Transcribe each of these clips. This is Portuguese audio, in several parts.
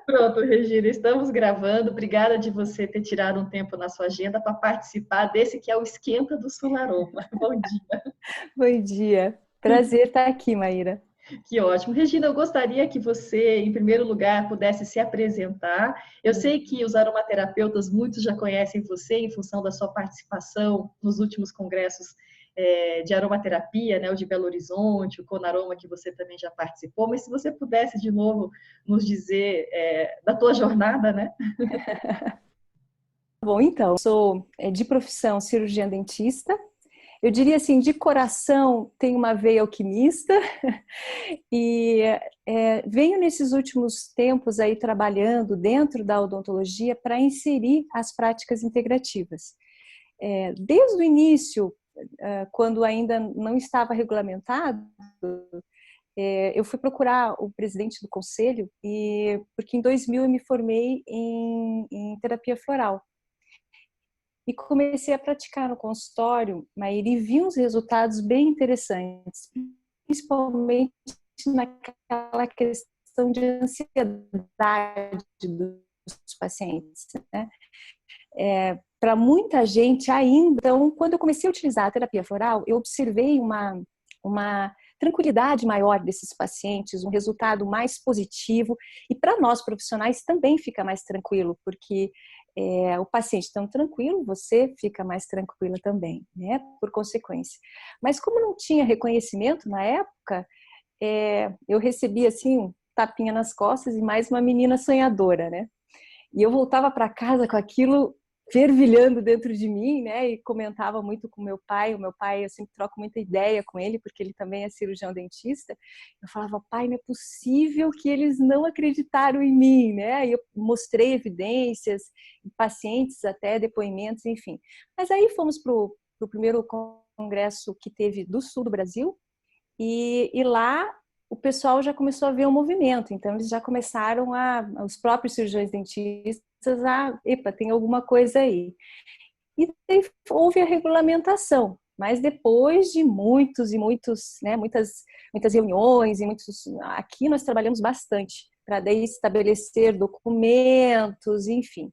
Pronto, Regina, estamos gravando. Obrigada de você ter tirado um tempo na sua agenda para participar desse que é o Esquenta do Solaroma. Bom dia. Bom dia. Prazer estar aqui, Maíra. Que ótimo. Regina, eu gostaria que você, em primeiro lugar, pudesse se apresentar. Eu sei que os aromaterapeutas, muitos já conhecem você em função da sua participação nos últimos congressos de aromaterapia, né, o de Belo Horizonte, o Conaroma, que você também já participou, mas se você pudesse, de novo, nos dizer da tua jornada, né? Bom, então, sou de profissão cirurgiã dentista. Eu diria assim, de coração, tenho uma veia alquimista e venho nesses últimos tempos aí trabalhando dentro da odontologia para inserir as práticas integrativas. Desde o início, quando ainda não estava regulamentado, eu fui procurar o presidente do conselho porque em 2000 eu me formei em terapia floral e comecei a praticar no consultório, Maíra, e vi uns resultados bem interessantes, principalmente naquela questão de ansiedade dos pacientes, né? Para muita gente ainda, então, quando eu comecei a utilizar a terapia floral, eu observei uma tranquilidade maior desses pacientes, um resultado mais positivo, e para nós profissionais também fica mais tranquilo, porque o paciente estando tranquilo, você fica mais tranquila também, né, por consequência. Mas como não tinha reconhecimento na época, eu recebi assim um tapinha nas costas e mais uma menina sonhadora, né? E eu voltava para casa com aquilo fervilhando dentro de mim, né? E comentava muito com meu pai. O meu pai, eu sempre troco muita ideia com ele, porque ele também é cirurgião dentista. Eu falava, pai, não é possível que eles não acreditaram em mim, né? E eu mostrei evidências, pacientes até, depoimentos, enfim. Mas aí fomos para o primeiro congresso que teve do sul do Brasil, e lá o pessoal já começou a ver o movimento, então eles já começaram os próprios cirurgiões dentistas epa, tem alguma coisa aí. E daí houve a regulamentação, mas depois de muitos e muitos, né, muitas reuniões e muitos, aqui nós trabalhamos bastante para daí estabelecer documentos, enfim.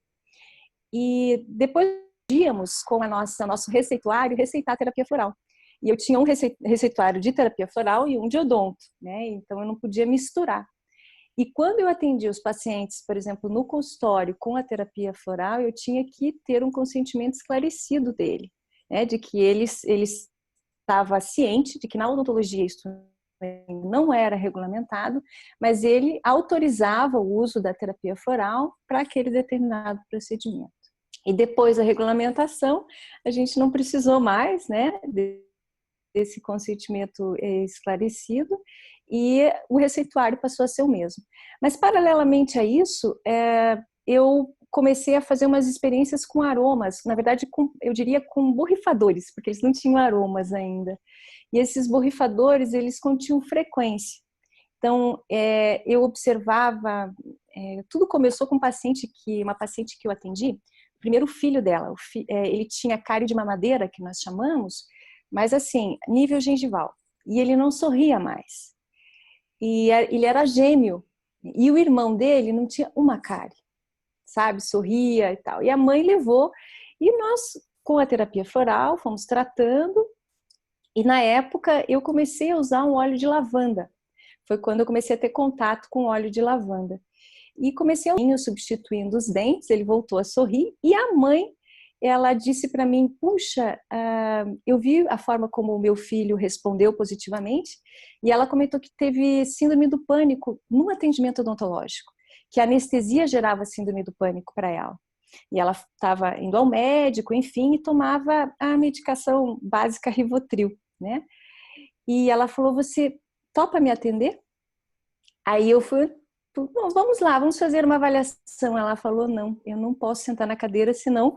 E depois íamos com nosso receituário receitar terapia floral. E eu tinha um receituário de terapia floral e um de odonto, né? Então eu não podia misturar. E quando eu atendia os pacientes, por exemplo, no consultório com a terapia floral, eu tinha que ter um consentimento esclarecido dele, né? De que ele estava ciente de que na odontologia isso não era regulamentado, mas ele autorizava o uso da terapia floral para aquele determinado procedimento. E depois da regulamentação, a gente não precisou mais, né, desse consentimento esclarecido, e o receituário passou a ser o mesmo. Mas, paralelamente a isso, eu comecei a fazer umas experiências com aromas, na verdade, eu diria com borrifadores, porque eles não tinham aromas ainda. E esses borrifadores, eles continham frequência. Então, eu observava, tudo começou com uma paciente que eu atendi, primeiro o filho dela, ele tinha cárie de mamadeira, que nós chamamos, mas assim, nível gengival. E ele não sorria mais. E ele era gêmeo. E o irmão dele não tinha uma cárie, sabe? Sorria e tal. E a mãe levou. E nós, com a terapia floral, fomos tratando. E na época, eu comecei a usar um óleo de lavanda. Foi quando eu comecei a ter contato com óleo de lavanda. E comecei a substituindo os dentes, ele voltou a sorrir. E a mãe, ela disse para mim, puxa, eu vi a forma como o meu filho respondeu positivamente, e ela comentou que teve síndrome do pânico no atendimento odontológico, que a anestesia gerava síndrome do pânico para ela. E ela estava indo ao médico, enfim, e tomava a medicação básica Rivotril, né? E ela falou, você topa me atender? Aí eu fui, bom, vamos lá, vamos fazer uma avaliação. Ela falou, não, eu não posso sentar na cadeira, senão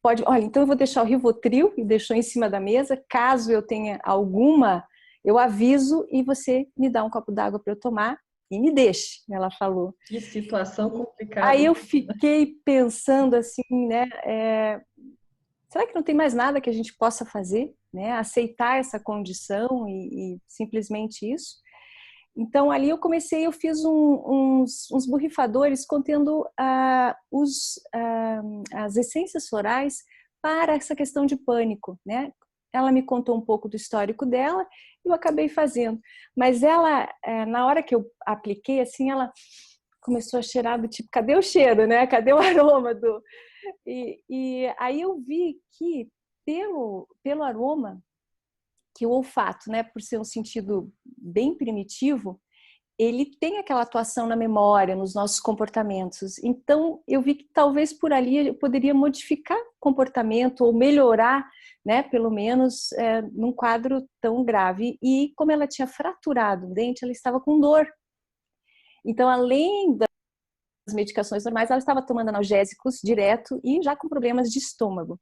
pode, olha, então eu vou deixar o Rivotril e deixou em cima da mesa, caso eu tenha alguma, eu aviso e você me dá um copo d'água para eu tomar e me deixe, ela falou. Que situação E complicada, aí eu hein? fiquei pensando assim, né, será que não tem mais nada que a gente possa fazer, né, aceitar essa condição e simplesmente isso? Então, ali eu fiz uns borrifadores contendo as essências florais para essa questão de pânico, né? Ela me contou um pouco do histórico dela e eu acabei fazendo. Mas ela, na hora que eu apliquei, assim, ela começou a cheirar do tipo, cadê o cheiro, né? Cadê o aroma do... E aí eu vi que pelo aroma, que o olfato, né, por ser um sentido bem primitivo, ele tem aquela atuação na memória, nos nossos comportamentos. Então, eu vi que talvez por ali eu poderia modificar o comportamento ou melhorar, né, pelo menos num quadro tão grave. E como ela tinha fraturado o dente, ela estava com dor. Então, além das medicações normais, ela estava tomando analgésicos direto e já com problemas de estômago.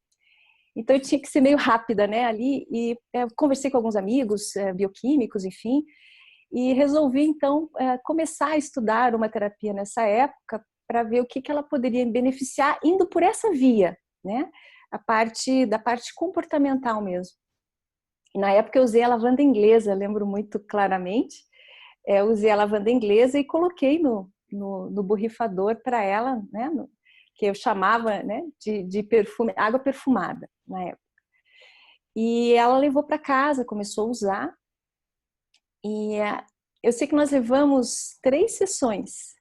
Então, eu tinha que ser meio rápida, né, ali, e conversei com alguns amigos, bioquímicos, enfim, e resolvi, então, começar a estudar uma terapia nessa época para ver o que ela poderia beneficiar indo por essa via, né, da parte comportamental mesmo. E na época eu usei a lavanda inglesa, lembro muito claramente, eu usei a lavanda inglesa e coloquei no borrifador para ela, né, que eu chamava, né, de perfume, água perfumada na época. E ela levou para casa, começou a usar. E eu sei que nós levamos 3 sessões.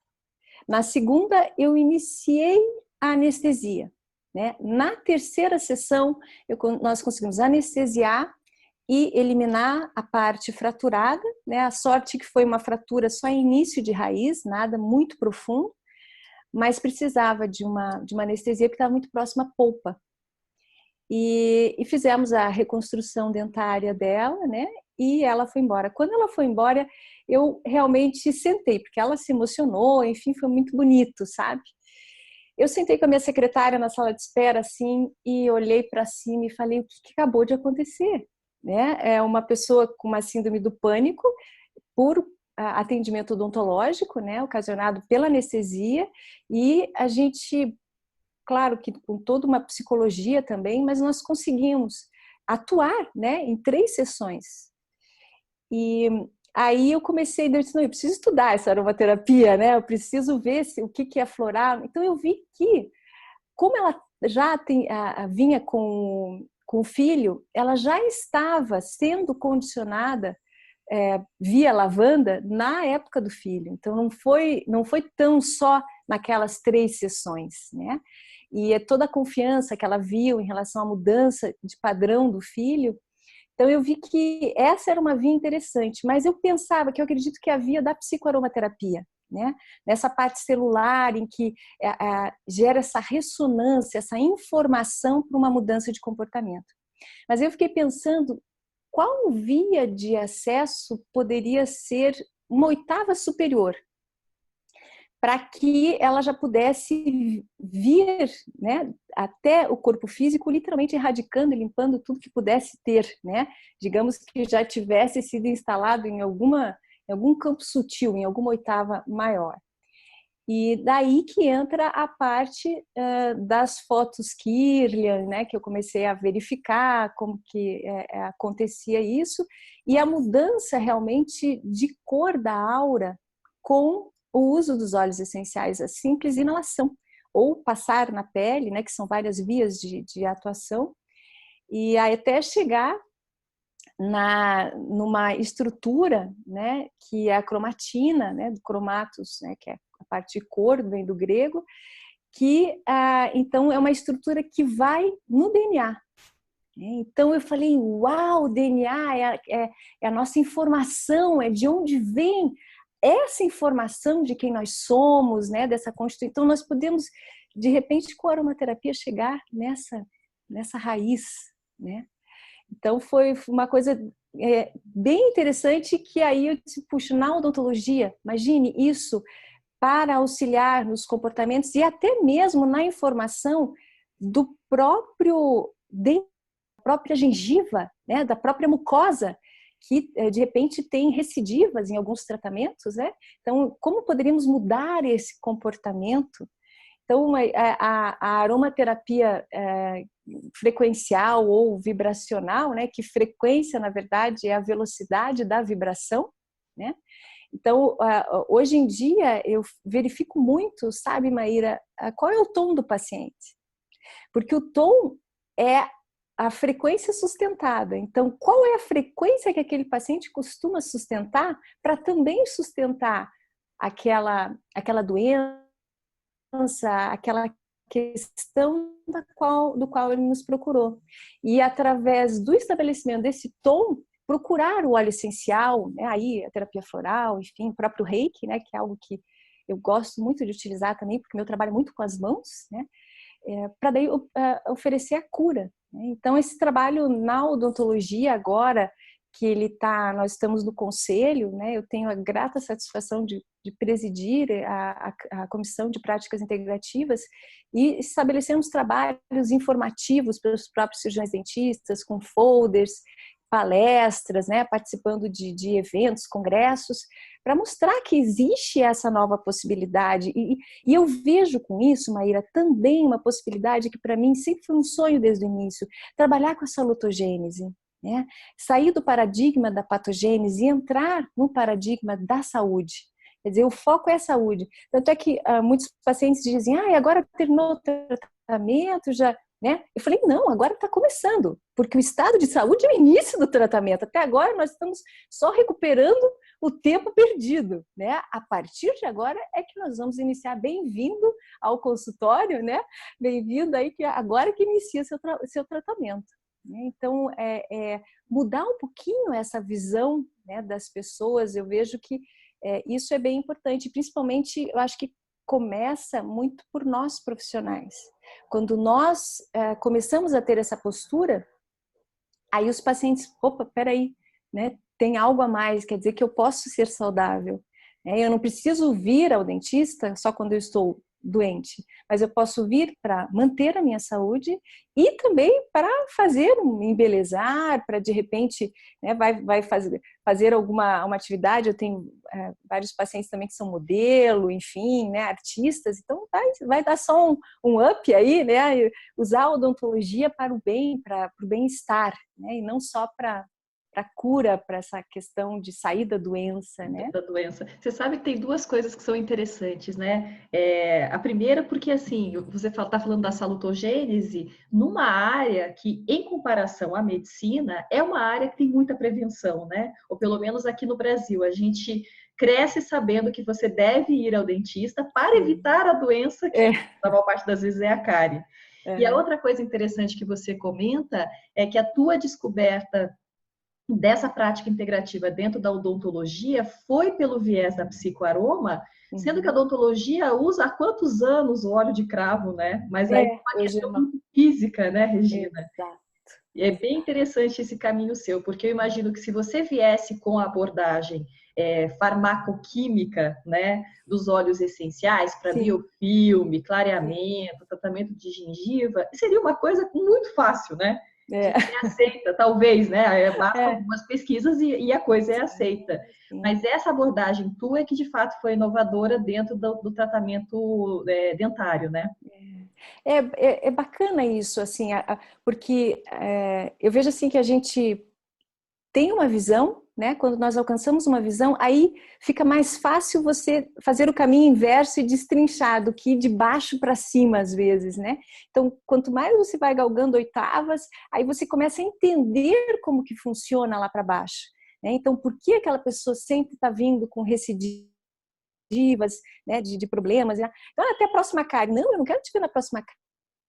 Na segunda, eu iniciei a anestesia, né? Na terceira sessão, nós conseguimos anestesiar e eliminar a parte fraturada, né? A sorte que foi uma fratura só em início de raiz, nada muito profundo, mas precisava de uma anestesia porque estava muito próxima à polpa. E fizemos a reconstrução dentária dela, né? E ela foi embora. Quando ela foi embora, eu realmente sentei, porque ela se emocionou, enfim, foi muito bonito, sabe? Eu sentei com a minha secretária na sala de espera, assim, e olhei para cima e falei, o que acabou de acontecer? Né? É uma pessoa com uma síndrome do pânico, por atendimento odontológico, né? Ocasionado pela anestesia, e a gente... Claro que com toda uma psicologia também, mas nós conseguimos atuar, né, em 3 sessões. E aí eu comecei, eu disse, não, eu preciso estudar essa aromaterapia, né? Eu preciso ver o que é floral. Então eu vi que, como ela já vinha com o filho, ela já estava sendo condicionada via lavanda na época do filho. Então não foi tão só naquelas 3 sessões, né? E é toda a confiança que ela viu em relação à mudança de padrão do filho. Então eu vi que essa era uma via interessante, mas eu pensava que eu acredito que a via da psicoaromaterapia, né? Nessa parte celular em que gera essa ressonância, essa informação para uma mudança de comportamento. Mas eu fiquei pensando qual via de acesso poderia ser uma oitava superior, para que ela já pudesse vir, né, até o corpo físico, literalmente erradicando e limpando tudo que pudesse ter, né? Digamos que já tivesse sido instalado em algum campo sutil, em alguma oitava maior. E daí que entra a parte das fotos Kirlian, né, que eu comecei a verificar como que acontecia isso, e a mudança realmente de cor da aura com o uso dos óleos essenciais, a simples inalação, ou passar na pele, né, que são várias vias de atuação, e aí até chegar numa estrutura, né, que é a cromatina, né, do cromatos, né, que é a parte de cor, vem do grego, que então é uma estrutura que vai no DNA. Então eu falei, uau, o DNA é a nossa informação, é de onde vem essa informação de quem nós somos, né, dessa constituição. Então nós podemos, de repente, com a aromaterapia, chegar nessa raiz, né? Então foi uma coisa bem interessante que aí eu disse, puxa, na odontologia, imagine isso para auxiliar nos comportamentos e até mesmo na informação do próprio dente, da própria gengiva, né, da própria mucosa, que de repente tem recidivas em alguns tratamentos, né? Então, como poderíamos mudar esse comportamento? Então, a aromaterapia frequencial ou vibracional, né, que frequência, na verdade, é a velocidade da vibração, né? Então, hoje em dia, eu verifico muito, sabe, Maíra, qual é o tom do paciente. Porque o tom é a frequência sustentada. Então, qual é a frequência que aquele paciente costuma sustentar para também sustentar aquela doença, aquela questão do qual ele nos procurou. E através do estabelecimento desse tom, procurar o óleo essencial, né, aí a terapia floral, enfim, o próprio reiki, né, que é algo que eu gosto muito de utilizar também, porque meu trabalho é muito com as mãos, né, para daí oferecer a cura. Né? Então, esse trabalho na odontologia agora, nós estamos no conselho, né, eu tenho a grata satisfação de presidir a Comissão de Práticas Integrativas e estabelecemos trabalhos informativos para os próprios cirurgiões dentistas, com folders, palestras, né, participando de eventos, congressos, para mostrar que existe essa nova possibilidade. E eu vejo com isso, Maíra, também uma possibilidade que para mim sempre foi um sonho desde o início, trabalhar com a salutogênese. Né? Sair do paradigma da patogênese e entrar no paradigma da saúde. Quer dizer, o foco é a saúde. Tanto é que muitos pacientes dizem, agora terminou o tratamento, já... Né? Eu falei, não, agora está começando, porque o estado de saúde é o início do tratamento. Até agora nós estamos só recuperando o tempo perdido. Né? A partir de agora é que nós vamos iniciar. Bem-vindo ao consultório, né? Bem-vindo aí, que agora que inicia seu tratamento. Então, mudar um pouquinho essa visão, né, das pessoas, eu vejo que isso é bem importante, principalmente, eu acho que começa muito por nós profissionais. Quando nós começamos a ter essa postura, aí os pacientes, opa, peraí, né, tem algo a mais, quer dizer que eu posso ser saudável. Eu não preciso vir ao dentista só quando eu estou doente, mas eu posso vir para manter a minha saúde e também para fazer embelezar, para de repente, né, vai fazer uma atividade. Eu tenho vários pacientes também que são modelo, enfim, né, artistas, então vai dar só um up aí, né, usar a odontologia para o bem, para o bem-estar, né, e não só para cura, para essa questão de sair da doença, né? Da doença. Você sabe que tem duas coisas que são interessantes, né? A primeira, porque assim, você está falando da salutogênese numa área que, em comparação à medicina, é uma área que tem muita prevenção, né? Ou pelo menos aqui no Brasil, a gente cresce sabendo que você deve ir ao dentista para evitar a doença que, na maior parte das vezes, é a cárie. E a outra coisa interessante que você comenta é que a tua descoberta dessa prática integrativa dentro da odontologia foi pelo viés da psicoaroma, sendo que a odontologia usa há quantos anos o óleo de cravo, né? Mas aí é uma questão muito física, né, Regina? Exato. E é bem interessante esse caminho seu, porque eu imagino que se você viesse com a abordagem farmacoquímica, né, dos óleos essenciais para biofilme, clareamento, tratamento de gengiva, seria uma coisa muito fácil, né? Aceita, talvez, né? Basta algumas pesquisas e a coisa é aceita. Mas essa abordagem tua é que de fato foi inovadora dentro do tratamento dentário, né? É bacana isso, assim, porque eu vejo assim que a gente tem uma visão, né? Quando nós alcançamos uma visão, aí fica mais fácil você fazer o caminho inverso e destrinchar do que de baixo para cima, às vezes, né? Então, quanto mais você vai galgando oitavas, aí você começa a entender como que funciona lá para baixo, né? Então, por que aquela pessoa sempre está vindo com recidivas, né, de problemas? Então, até a próxima cárie. Não, eu não quero te ver na próxima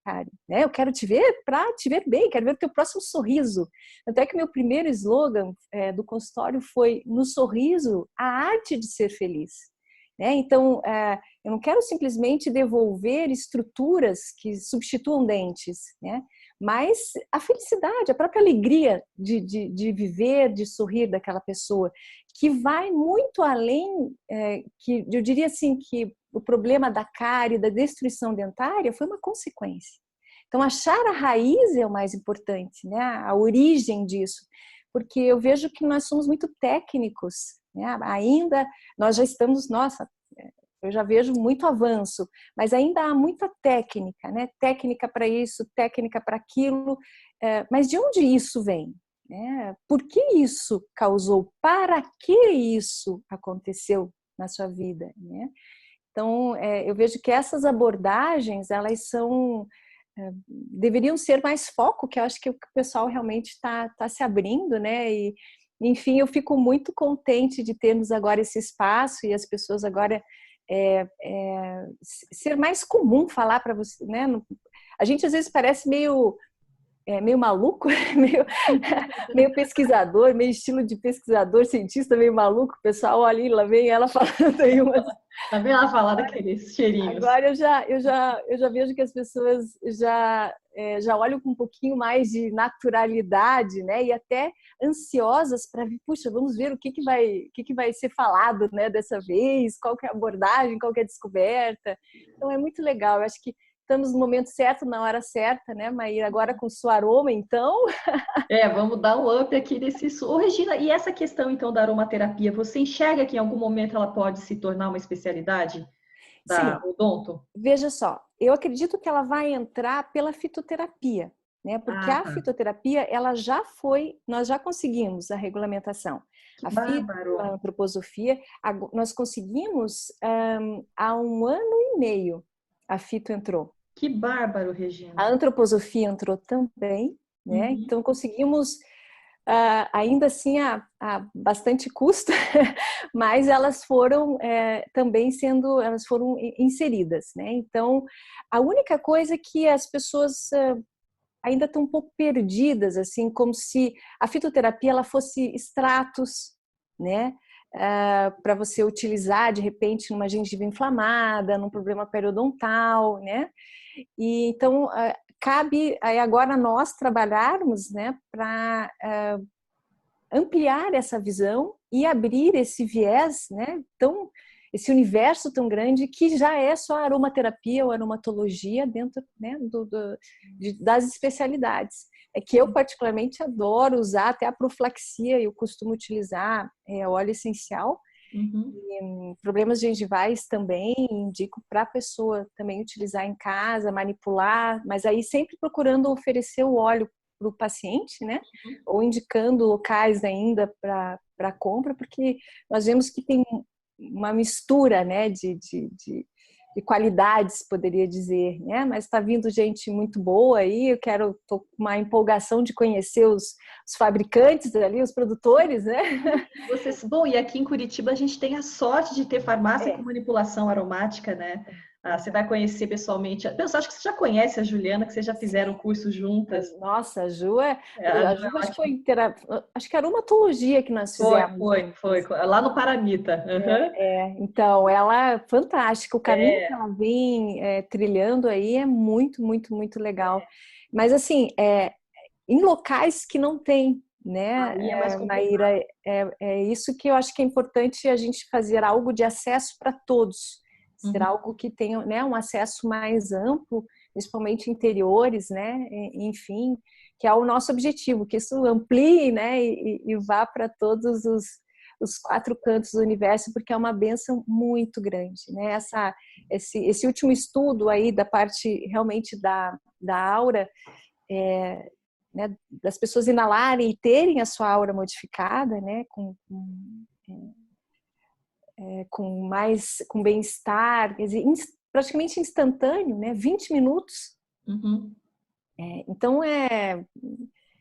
cárie, né? Eu quero te ver para te ver bem, quero ver o teu próximo sorriso. Até que o meu primeiro slogan do consultório foi: no sorriso, a arte de ser feliz. Né? Então, eu não quero simplesmente devolver estruturas que substituam dentes, né? Mas a felicidade, a própria alegria de viver, de sorrir daquela pessoa, que vai muito além, que eu diria assim, que o problema da cárie, da destruição dentária, foi uma consequência. Então, achar a raiz é o mais importante, né? A origem disso. Porque eu vejo que nós somos muito técnicos, né? Ainda, nós já estamos, nossa, eu já vejo muito avanço, mas ainda há muita técnica, né? Técnica para isso, técnica para aquilo. Mas de onde isso vem? né? Por que isso causou? Para que isso aconteceu na sua vida, né? Então, eu vejo que essas abordagens, elas deveriam ser mais foco, que eu acho que o pessoal realmente está se abrindo, né? E, enfim, eu fico muito contente de termos agora esse espaço e as pessoas agora ser mais comum falar para você, né? A gente às vezes parece meio maluco, meio pesquisador, meio estilo de pesquisador, cientista, meio maluco. O pessoal olha ali, lá vem ela falando aí umas... Tá vendo ela falar daqueles cheirinhos? Agora eu já vejo que as pessoas já olham com um pouquinho mais de naturalidade, né? E até ansiosas para ver, puxa, vamos ver o que vai ser falado, né, dessa vez, qual que é a abordagem, qual que é a descoberta. Então é muito legal. Eu acho que estamos no momento certo, na hora certa, né, Maíra? Agora com o seu aroma, então. Vamos dar um up aqui nesse... Ô, Regina, e essa questão, então, da aromaterapia, você enxerga que em algum momento ela pode se tornar uma especialidade da Sim, odonto? veja só, eu acredito que ela vai entrar pela fitoterapia, né? Porque Ah, a tá. fitoterapia, nós já conseguimos a regulamentação. Que A bárbaro. fitoantroposofia, nós conseguimos há 1 ano e meio, a fito entrou. Que bárbaro, A Regina. antroposofia entrou também, né? Uhum. Então conseguimos, ainda assim a bastante custo, mas elas foram elas foram inseridas, né? Então a única coisa é que as pessoas ainda estão um pouco perdidas, assim, como se a fitoterapia ela fosse extratos, né? Para você utilizar de repente numa gengiva inflamada, num problema periodontal, né? E então cabe aí agora nós trabalharmos, né, para ampliar essa visão e abrir esse viés, né, esse universo tão grande que já é só a aromaterapia ou aromatologia dentro, né, das especialidades. É que eu particularmente adoro usar, até a profilaxia eu costumo utilizar óleo essencial. Uhum. Problemas gengivais também indico para a pessoa também utilizar em casa, manipular, mas aí sempre procurando oferecer o óleo para o paciente, né? Ou indicando locais ainda para compra, porque nós vemos que tem uma mistura, né, de qualidades, poderia dizer, né? Mas está vindo gente muito boa aí, tô com uma empolgação de conhecer os fabricantes ali, os produtores, né? Bom, e aqui em Curitiba a gente tem a sorte de ter farmácia com É, manipulação aromática, né? Você exato. vai conhecer pessoalmente. Eu acho que você já conhece a Juliana, que vocês já fizeram o curso juntas. Nossa, A a Ju Ju é acho que ótima. acho que era aromatologia que nós fizemos Foi. juntas. Lá no Paramita. Uhum. Então, ela é fantástica. O caminho que ela vem trilhando aí é muito, muito, muito legal. Mas, assim, em locais que não tem, né, Aí é mais complicado. Maíra, é isso que eu acho que é importante a gente fazer algo de acesso para todos. Ser Uhum. algo que tenha, né, um acesso mais amplo, principalmente interiores, né, enfim, que é o nosso objetivo, que isso amplie, né, e vá para todos os 4 cantos do universo, porque é uma bênção muito grande, né? Esse último estudo aí da parte realmente da aura, né, das pessoas inalarem e terem a sua aura modificada, né, com bem-estar, quer dizer, praticamente instantâneo, né, 20 minutos. Uhum. Então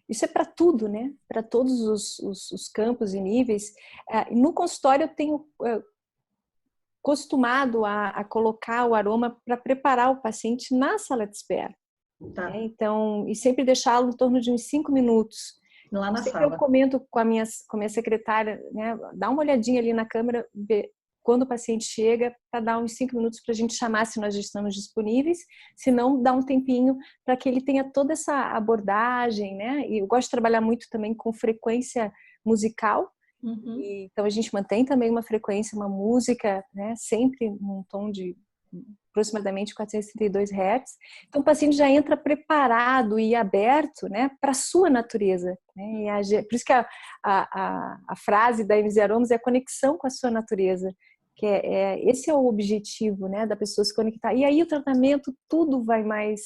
isso é para tudo, né, para todos os campos e níveis. No consultório eu tenho costumado a colocar o aroma para preparar o paciente na sala de espera. Tá. Então, e sempre deixá-lo em torno de uns 5 minutos. Lá Então, na sempre eu sala. comento com a minha secretária, né, dá uma olhadinha ali na câmera, ver quando o paciente chega, para dar uns 5 minutos para a gente chamar se nós já estamos disponíveis, se não, dá um tempinho para que ele tenha toda essa abordagem, né? E eu gosto de trabalhar muito também com frequência musical, Uhum. então a gente mantém também uma frequência, uma música, né, sempre num tom de aproximadamente 432 Hz. Então o paciente já entra preparado e aberto, né, para a sua natureza, né? Por isso que a frase da MZ Aromas é a conexão com a sua natureza, que esse é o objetivo, né, da pessoa se conectar. E aí o tratamento tudo vai mais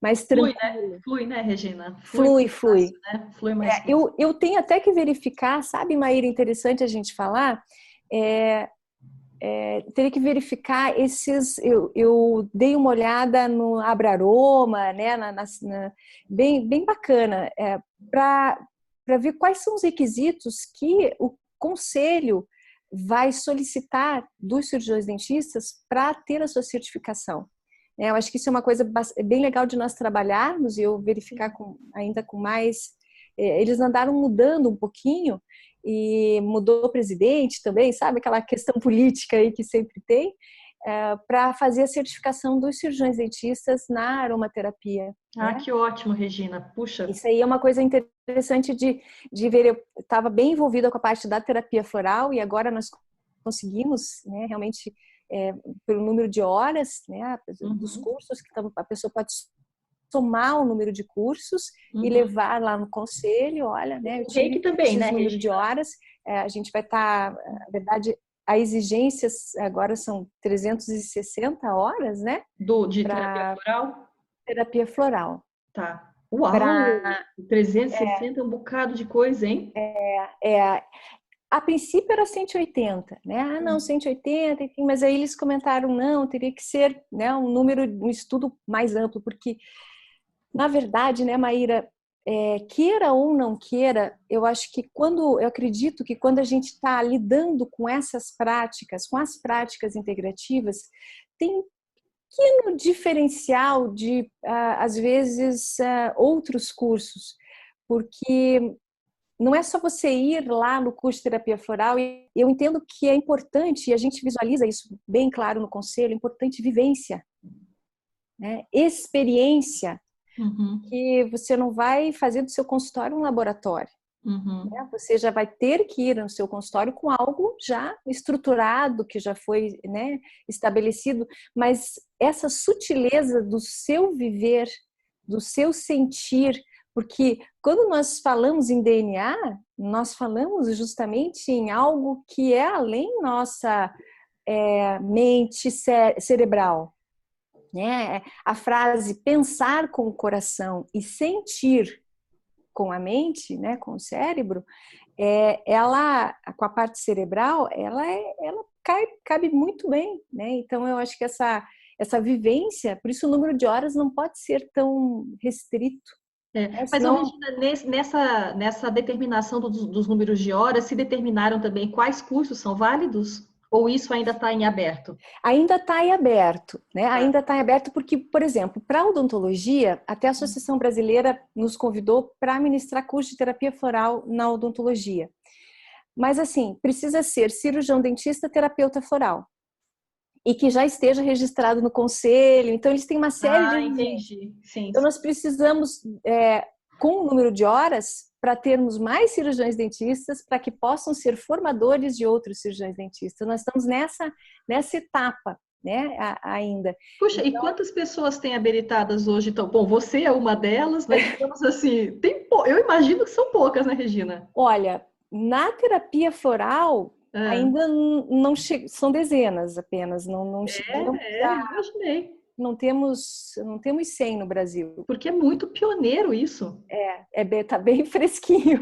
mais Flui, tranquilo. né? Flui, né, Regina? Flui Flui, mais flui. fácil, né? Flui mais fácil. Eu tenho até que verificar, sabe, Maíra, interessante a gente falar, teria que verificar esses. Eu dei uma olhada no Abraroma, né, bem bacana, para ver quais são os requisitos que o conselho vai solicitar dos cirurgiões dentistas para ter a sua certificação. Eu acho que isso é uma coisa bem legal de nós trabalharmos e eu verificar ainda com mais. Eles andaram mudando um pouquinho e mudou o presidente também, sabe? Aquela questão política aí que sempre tem, para fazer a certificação dos cirurgiões dentistas na aromaterapia. Ah, Né? que ótimo, Regina. Puxa. Isso aí é uma coisa interessante de ver. Eu estava bem envolvida com a parte da terapia floral e agora nós conseguimos, né, realmente, pelo número de horas, né, dos cursos que a pessoa pode somar o número de cursos e levar lá no conselho, olha, né, eu O reiki tive também, esses né, números de Regina? horas, a gente vai estar, na verdade, as exigências agora são 360 horas, né, De terapia para floral? terapia floral. Tá. Uau! Para 360 é um bocado de coisa, hein? a princípio era 180, né? Ah, não, 180, enfim, mas aí eles comentaram, não, teria que ser, né, um número, um estudo mais amplo, porque, na verdade, né, Maíra, queira ou não queira, eu acredito que quando a gente está lidando com essas práticas, com as práticas integrativas, tem um pequeno diferencial de, às vezes, outros cursos, porque não é só você ir lá no curso de terapia floral, e eu entendo que é importante, e a gente visualiza isso bem claro no conselho, é importante vivência, né? Experiência, que você não vai fazer do seu consultório um laboratório. Né? Você já vai ter que ir no seu consultório com algo já estruturado, que já foi, né, estabelecido, mas essa sutileza do seu viver, do seu sentir, porque quando nós falamos em DNA, nós falamos justamente em algo que é além nossa mente cerebral. Né? A frase pensar com o coração e sentir com a mente, né, com o cérebro, ela, com a parte cerebral, ela cabe muito bem, né? Então eu acho que essa vivência, por isso o número de horas não pode ser tão restrito. Né? Mas, Senão, Regina, nessa determinação dos números de horas, se determinaram também quais cursos são válidos? Ou isso ainda está em aberto? ainda está em aberto, né? Tá. Ainda está em aberto porque, por exemplo, para odontologia, até a Associação Brasileira nos convidou para ministrar curso de terapia floral na odontologia. Mas assim, precisa ser cirurgião dentista, terapeuta floral. E que já esteja registrado no conselho. Então, eles têm uma série de Ah, exigências. entendi. Sim, Então, sim. nós precisamos, com o número de horas, para termos mais cirurgiões dentistas, para que possam ser formadores de outros cirurgiões dentistas. Nós estamos nessa etapa, né, ainda. Puxa, e Então, quantas pessoas têm habilitadas hoje? Então, bom, você é uma delas, mas digamos assim, eu imagino que são poucas, né, Regina? olha, na terapia floral, Ah, ainda não são dezenas apenas, não chegamos imaginei. não temos 100 no Brasil. Porque é muito pioneiro isso. Tá bem fresquinho.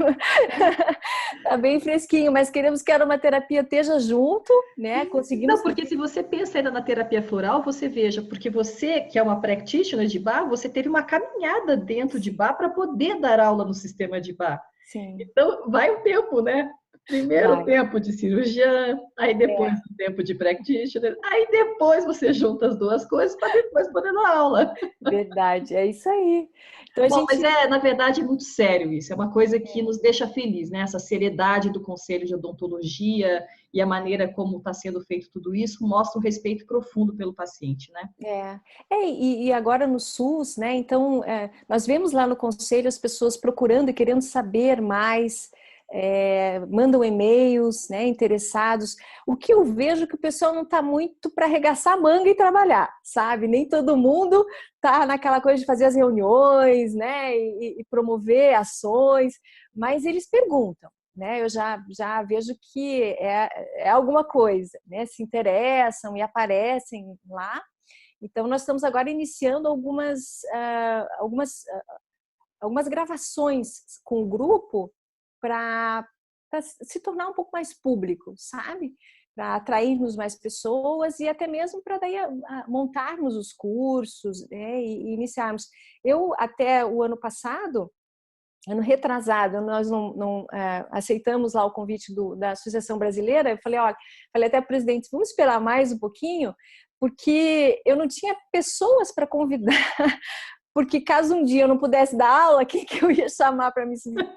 Tá bem fresquinho, mas queremos que a aromaterapia esteja junto, né? Não, Conseguimos. porque se você pensa ainda na terapia floral, você veja, porque você, que é uma practitioner de bar, você teve uma caminhada dentro de bar para poder dar aula no sistema de bar. Sim, Então, vai um tempo, né? Primeiro vai. tempo de cirurgiã, aí depois É, o tempo de practitioner, aí depois você junta as duas coisas para depois poder dar aula. verdade, é isso aí. Então a Bom, mas gente. na verdade, é muito sério isso. É uma coisa que nos deixa feliz, né? Essa seriedade do Conselho de Odontologia e a maneira como está sendo feito tudo isso mostra um respeito profundo pelo paciente, né? E agora no SUS, né? Então, nós vemos lá no conselho as pessoas procurando e querendo saber mais, mandam e-mails, né? Interessados. O que eu vejo é que o pessoal não está muito para arregaçar a manga e trabalhar, sabe? Nem todo mundo está naquela coisa de fazer as reuniões, né? E promover ações, mas eles perguntam. Né, eu já vejo que é alguma coisa, né? Se interessam e aparecem lá. Então, nós estamos agora iniciando algumas gravações com o grupo para se tornar um pouco mais público, sabe? Para atrairmos mais pessoas e até mesmo para daí montarmos os cursos, né, e iniciarmos. Eu, até o ano passado, ano retrasado, nós não aceitamos lá o convite da Associação Brasileira. Eu falei, olha, falei até para o presidente, vamos esperar mais um pouquinho, porque eu não tinha pessoas para convidar, porque caso um dia eu não pudesse dar aula, quem que eu ia chamar para me subir?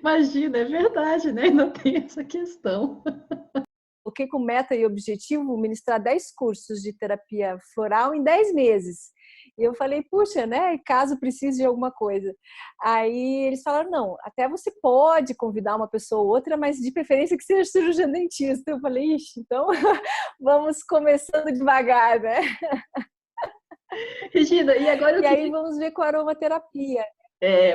Imagina, é verdade, né? Ainda tem essa questão. Coloquei como meta e objetivo ministrar 10 cursos de terapia floral em 10 meses. E eu falei, puxa, né? Caso precise de alguma coisa. Aí eles falaram, não, até você pode convidar uma pessoa ou outra, mas de preferência que seja cirurgião dentista. Eu falei, ixi, então vamos começando devagar, né? Regina, e agora eu E aí queria... vamos ver com a aromaterapia.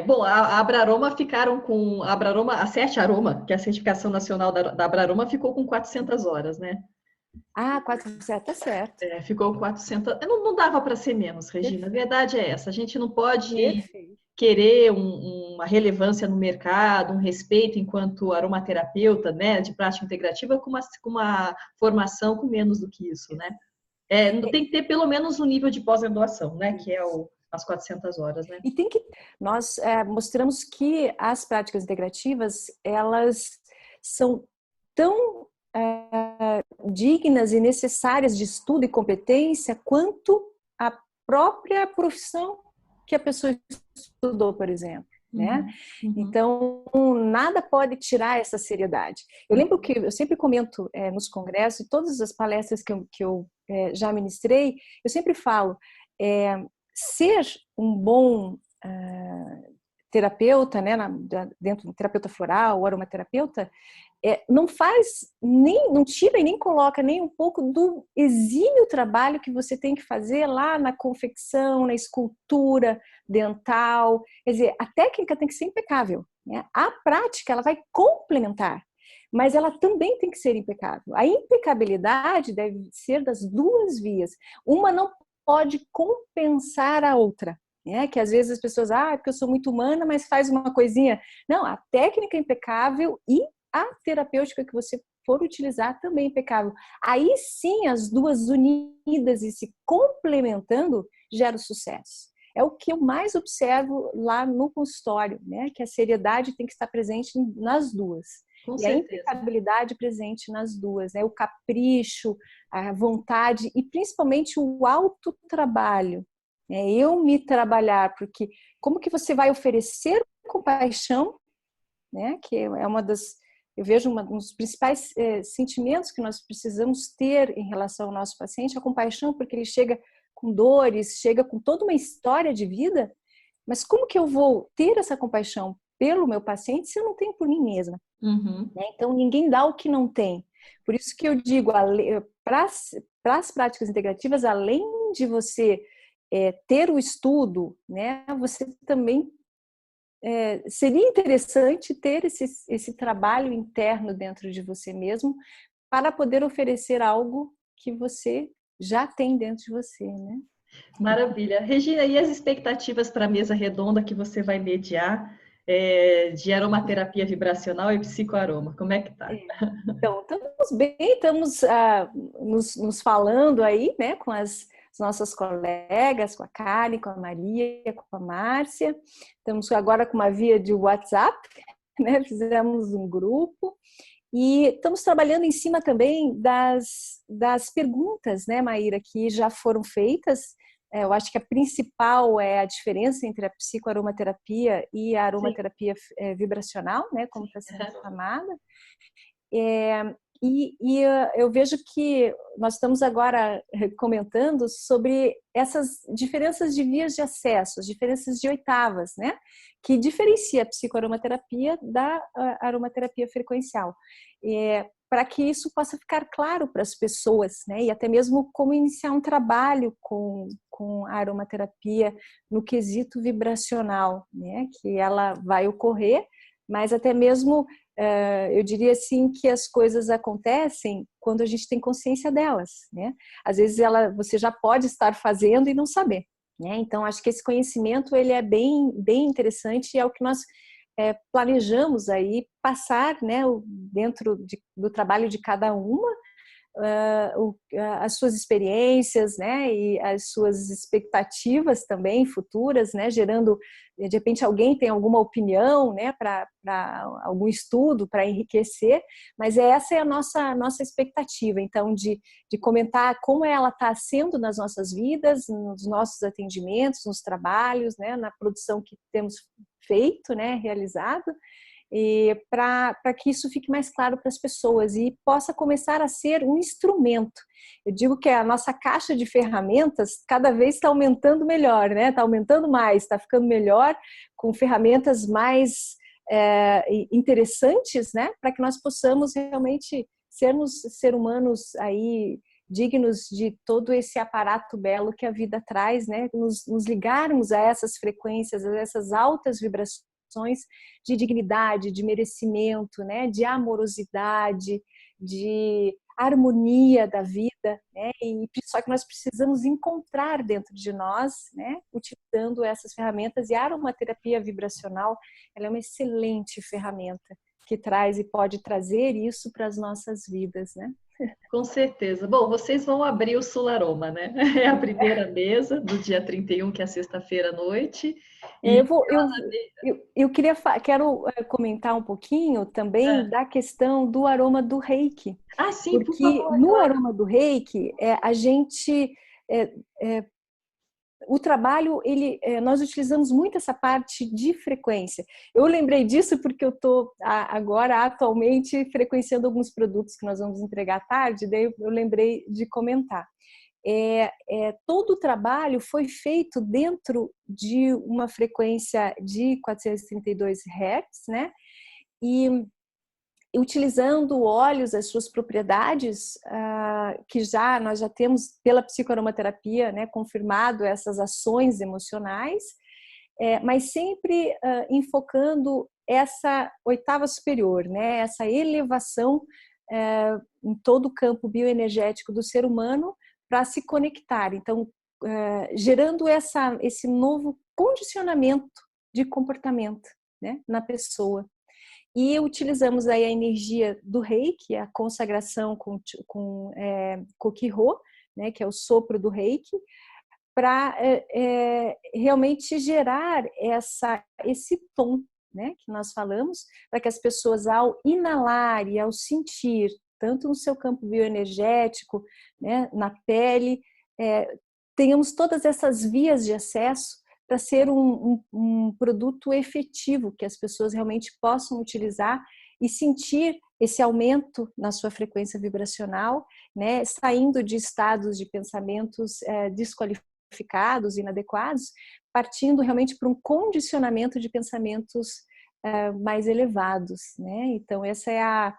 Bom, a Abraroma ficaram com... A Abraroma, a Cert Aroma, que é a certificação nacional da Abraroma, ficou com 400 horas, né? Ah, 400, tá certo. Ficou 400... Não dava para ser menos, Regina. A verdade é essa. A gente não pode Perfeito. querer uma relevância no mercado, um respeito enquanto aromaterapeuta, né, de prática integrativa, com uma formação com menos do que isso, né? Tem que ter pelo menos um nível de pós-graduação, né, que é as 400 horas, né? E nós mostramos que as práticas integrativas, elas são tão dignas e necessárias de estudo e competência quanto a própria profissão que a pessoa estudou, por exemplo. Né? Uhum. Então, nada pode tirar essa seriedade. Eu lembro que eu sempre comento nos congressos, todas as palestras que eu já ministrei, eu sempre falo, ser um bom terapeuta, né, dentro do terapeuta floral ou aromaterapeuta, não tira e nem coloca nem um pouco do exímio trabalho que você tem que fazer lá na confecção, na escultura dental. Quer dizer, a técnica tem que ser impecável, né? A prática ela vai complementar, mas ela também tem que ser impecável. A impecabilidade deve ser das duas vias. Uma não pode compensar a outra. Que às vezes as pessoas, porque eu sou muito humana, mas faz uma coisinha. Não, a técnica é impecável e a terapêutica que você for utilizar também é impecável. Aí sim, as duas unidas e se complementando gera o sucesso. É o que eu mais observo lá no consultório, né? Que a seriedade tem que estar presente nas duas. Com e certeza. A impecabilidade presente nas duas, né? O capricho, a vontade e principalmente o autotrabalho. Eu me trabalhar, porque como que você vai oferecer compaixão, né? Que é uma das, eu vejo um dos principais sentimentos que nós precisamos ter em relação ao nosso paciente, a compaixão, porque ele chega com dores, chega com toda uma história de vida, mas como que eu vou ter essa compaixão pelo meu paciente se eu não tenho por mim mesma? Uhum. Então, ninguém dá o que não tem. Por isso que eu digo, para as práticas integrativas, além de você ter o estudo, né, você também seria interessante ter esse trabalho interno dentro de você mesmo para poder oferecer algo que você já tem dentro de você, né? Maravilha. Regina, e as expectativas para a mesa redonda que você vai mediar de aromaterapia vibracional e psicoaroma? Como é que tá? Então, estamos bem, estamos nos falando aí, né, com as nossas colegas, com a Karen, com a Maria, com a Márcia. Estamos agora com uma via de WhatsApp, né, fizemos um grupo. E estamos trabalhando em cima também das perguntas, né, Maíra, que já foram feitas. Eu acho que a principal é a diferença entre a psicoaromaterapia e a aromaterapia vibracional, né, como está sendo chamada. Eu vejo que nós estamos agora comentando sobre essas diferenças de vias de acesso, as diferenças de oitavas, né? Que diferencia a psicoaromaterapia da aromaterapia frequencial. Para que isso possa ficar claro para as pessoas, né? E até mesmo como iniciar um trabalho com a aromaterapia no quesito vibracional, né? Que ela vai ocorrer, mas até mesmo eu diria assim que as coisas acontecem quando a gente tem consciência delas, né? Às vezes você já pode estar fazendo e não saber, né? Então acho que esse conhecimento ele é bem interessante e é o que nós planejamos aí passar, né, dentro do trabalho de cada uma, as suas experiências, né, e as suas expectativas também futuras, né, gerando, de repente alguém tem alguma opinião, né, para algum estudo, para enriquecer, mas essa é a nossa expectativa, então, de comentar como ela está sendo nas nossas vidas, nos nossos atendimentos, nos trabalhos, né, na produção que temos feito, né, realizado, e para que isso fique mais claro para as pessoas e possa começar a ser um instrumento. Eu digo que a nossa caixa de ferramentas cada vez está aumentando melhor, né? Está aumentando mais, está ficando melhor, com ferramentas mais interessantes, né? Para que nós possamos realmente sermos seres humanos aí dignos de todo esse aparato belo que a vida traz, né? Nos ligarmos a essas frequências, a essas altas vibrações de dignidade, de merecimento, né? De amorosidade, de harmonia da vida, né? E só que nós precisamos encontrar dentro de nós, né? Utilizando essas ferramentas, e a aromaterapia vibracional, ela é uma excelente ferramenta que traz e pode trazer isso para as nossas vidas, né? Com certeza. Bom, vocês vão abrir o Sularoma, né? É a primeira mesa do dia 31, que é sexta-feira à noite. E quero comentar um pouquinho também ah, da questão do aroma do Reiki, sim, por porque favor, no claro. aroma do Reiki a gente o trabalho, nós utilizamos muito essa parte de frequência. Eu lembrei disso porque eu estou agora, atualmente, frequenciando alguns produtos que nós vamos entregar à tarde, daí eu lembrei de comentar. Todo o trabalho foi feito dentro de uma frequência de 432 Hz, né? E utilizando óleos, as suas propriedades, que nós já temos pela psicoaromaterapia, né, confirmado essas ações emocionais, mas sempre enfocando essa oitava superior, né, essa elevação em todo o campo bioenergético do ser humano para se conectar. Então, gerando esse novo condicionamento de comportamento, né, na pessoa. E utilizamos aí a energia do Reiki, a consagração com Koki-Ho, né, que é o sopro do Reiki, para realmente gerar esse tom, né, que nós falamos, para que as pessoas, ao inalar e ao sentir, tanto no seu campo bioenergético, né, na pele, tenhamos todas essas vias de acesso para ser um produto efetivo, que as pessoas realmente possam utilizar e sentir esse aumento na sua frequência vibracional, né, saindo de estados de pensamentos desqualificados, inadequados, partindo realmente para um condicionamento de pensamentos mais elevados, né? Então essa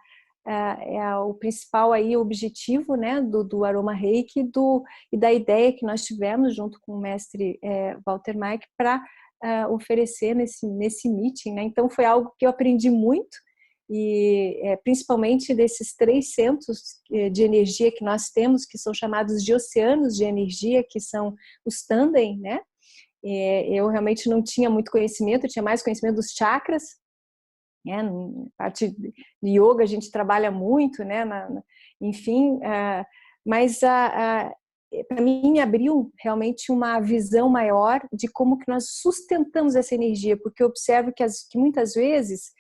o principal aí objetivo, né, do Aroma Reiki e da ideia que nós tivemos junto com o mestre Walter Mike para oferecer nesse meeting, né? Então foi algo que eu aprendi muito, e principalmente desses 3 centros de energia que nós temos, que são chamados de oceanos de energia, que são os Tandem, né? Eu realmente não tinha muito conhecimento, eu tinha mais conhecimento dos chakras, né? Na parte de yoga a gente trabalha muito, né? Enfim, mas para mim abriu realmente uma visão maior de como que nós sustentamos essa energia, porque eu observo que muitas vezes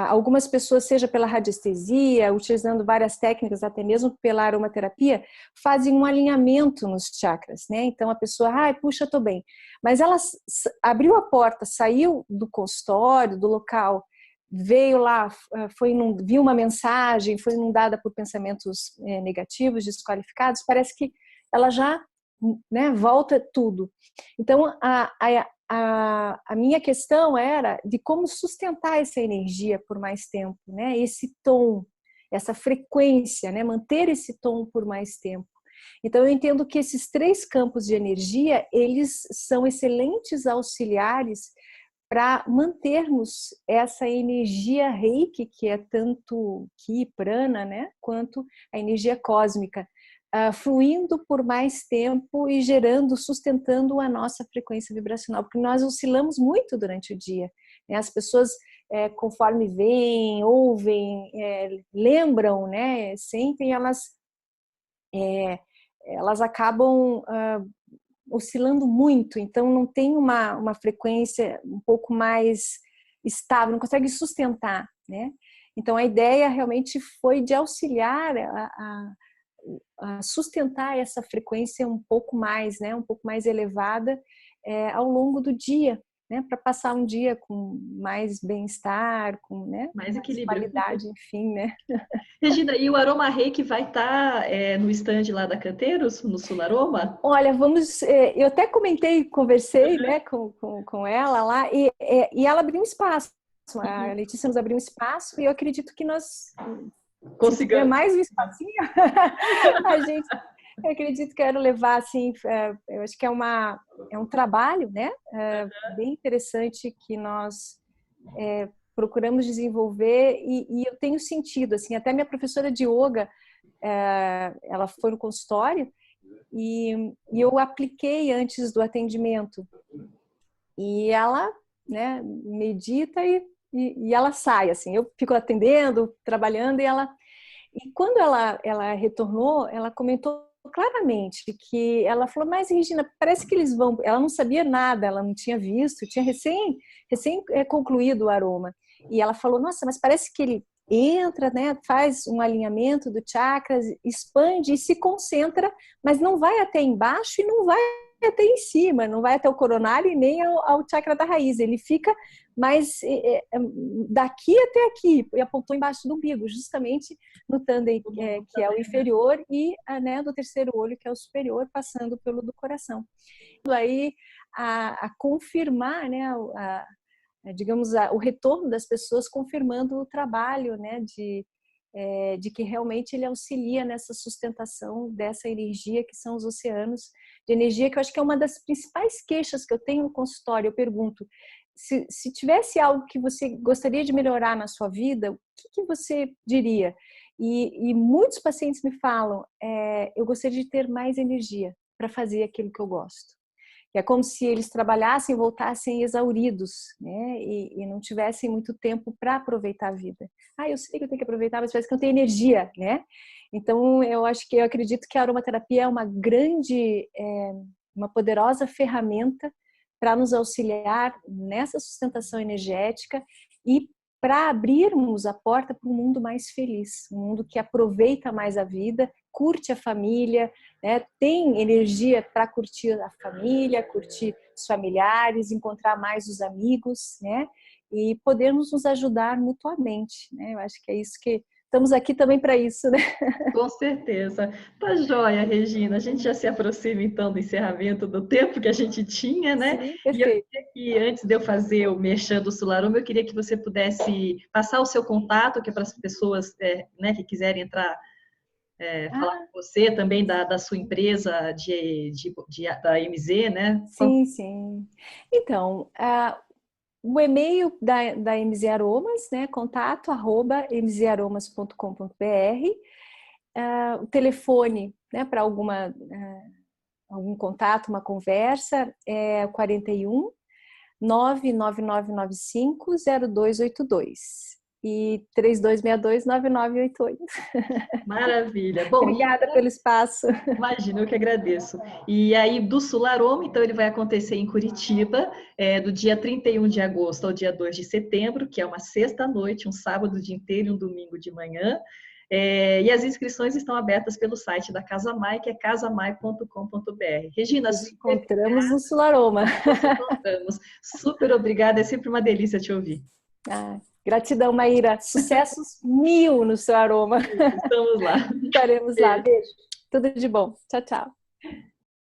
algumas pessoas, seja pela radiestesia, utilizando várias técnicas, até mesmo pela aromaterapia, fazem um alinhamento nos chakras, né? Então a pessoa, puxa, tô bem. Mas ela abriu a porta, saiu do consultório, do local, veio lá, viu uma mensagem, foi inundada por pensamentos negativos, desqualificados, parece que ela já, né, volta tudo. Então a minha questão era de como sustentar essa energia por mais tempo, né? Esse tom, essa frequência, né? Manter esse tom por mais tempo. Então eu entendo que esses 3 campos de energia, eles são excelentes auxiliares para mantermos essa energia Reiki, que é tanto Ki, Prana, né, quanto a energia cósmica, fluindo por mais tempo e gerando, sustentando a nossa frequência vibracional, porque nós oscilamos muito durante o dia, né? As pessoas, conforme veem, ouvem, lembram, né, sentem, elas acabam oscilando muito, então não tem uma frequência um pouco mais estável, não consegue sustentar, né? Então a ideia realmente foi de auxiliar a sustentar essa frequência um pouco mais, né? Um pouco mais elevada ao longo do dia, né? Para passar um dia com mais bem-estar, com, né, Mais mais equilíbrio. qualidade, enfim, né? Regina, e o Aroma Reiki vai estar no stand lá da Canteiros, no Sul Aroma? Olha, eu até conversei, né, com ela lá, e ela abriu um espaço. A Letícia nos abriu um espaço e eu acredito que nós, se tiver Consigamos. mais um espacinho, eu acredito que quero levar, assim, eu acho que é um trabalho, né, bem interessante que nós procuramos desenvolver e eu tenho sentido, assim, até minha professora de yoga, ela foi no consultório e eu apliquei antes do atendimento e ela, né, medita e ela sai, assim, eu fico atendendo, trabalhando e quando ela retornou, ela comentou claramente que ela falou, mas Regina, parece que eles vão, ela não sabia nada, ela não tinha visto, tinha recém concluído o aroma e ela falou, nossa, mas parece que ele entra, né, faz um alinhamento do chakras, expande e se concentra, mas não vai até embaixo e não vai até em cima, não vai até o coronário e nem ao chakra da raiz, ele fica mais daqui até aqui, e apontou embaixo do umbigo, justamente no tandem, que é o inferior, e né, do terceiro olho, que é o superior, passando pelo do coração. Aí a confirmar, né, digamos, o retorno das pessoas confirmando o trabalho, né, de que realmente ele auxilia nessa sustentação dessa energia que são os oceanos, de energia que eu acho que é uma das principais queixas que eu tenho no consultório. Eu pergunto, se tivesse algo que você gostaria de melhorar na sua vida, o que você diria? E muitos pacientes me falam, eu gostaria de ter mais energia para fazer aquilo que eu gosto. É como se eles trabalhassem e voltassem exauridos, né? E não tivessem muito tempo para aproveitar a vida. Eu sei que eu tenho que aproveitar, mas parece que eu não tenho energia, né? Então, eu acredito que a aromaterapia é uma poderosa ferramenta para nos auxiliar nessa sustentação energética e para abrirmos a porta para um mundo mais feliz, um mundo que aproveita mais a vida, curte a família, né? Tem energia para curtir a família, curtir os familiares, encontrar mais os amigos, né? E podermos nos ajudar mutuamente, né? Eu acho que é isso que estamos aqui também para isso, né? Com certeza. Tá joia, Regina. A gente já se aproxima então do encerramento do tempo que a gente tinha, né? Sim, E eu perfeito. queria que, antes de eu fazer o merchan do Sularuma, eu queria que você pudesse passar o seu contato, que é para as pessoas né, que quiserem entrar, falar com você, também da sua empresa da MZ, né? Sim, sim. Então, o e-mail da MZ Aromas, né, contato@mzaromas.com.br, o telefone, né, para algum contato, uma conversa, é 41 99995 0282 e 3262-9988. Maravilha. Bom, Obrigada pelo espaço. imagina, eu que agradeço. E aí, do Sularoma, então, ele vai acontecer em Curitiba, do dia 31 de agosto ao dia 2 de setembro, que é uma sexta-noite, um sábado o dia inteiro e um domingo de manhã. E as inscrições estão abertas pelo site da Casa Mai, que é casamai.com.br. Regina, Nos super encontramos no Sularoma. nos encontramos. Super obrigada, é sempre uma delícia te ouvir. Gratidão, Maíra. Sucessos 1000 no seu aroma. Estamos lá. Estaremos lá. Beijo. Tudo de bom. Tchau, tchau.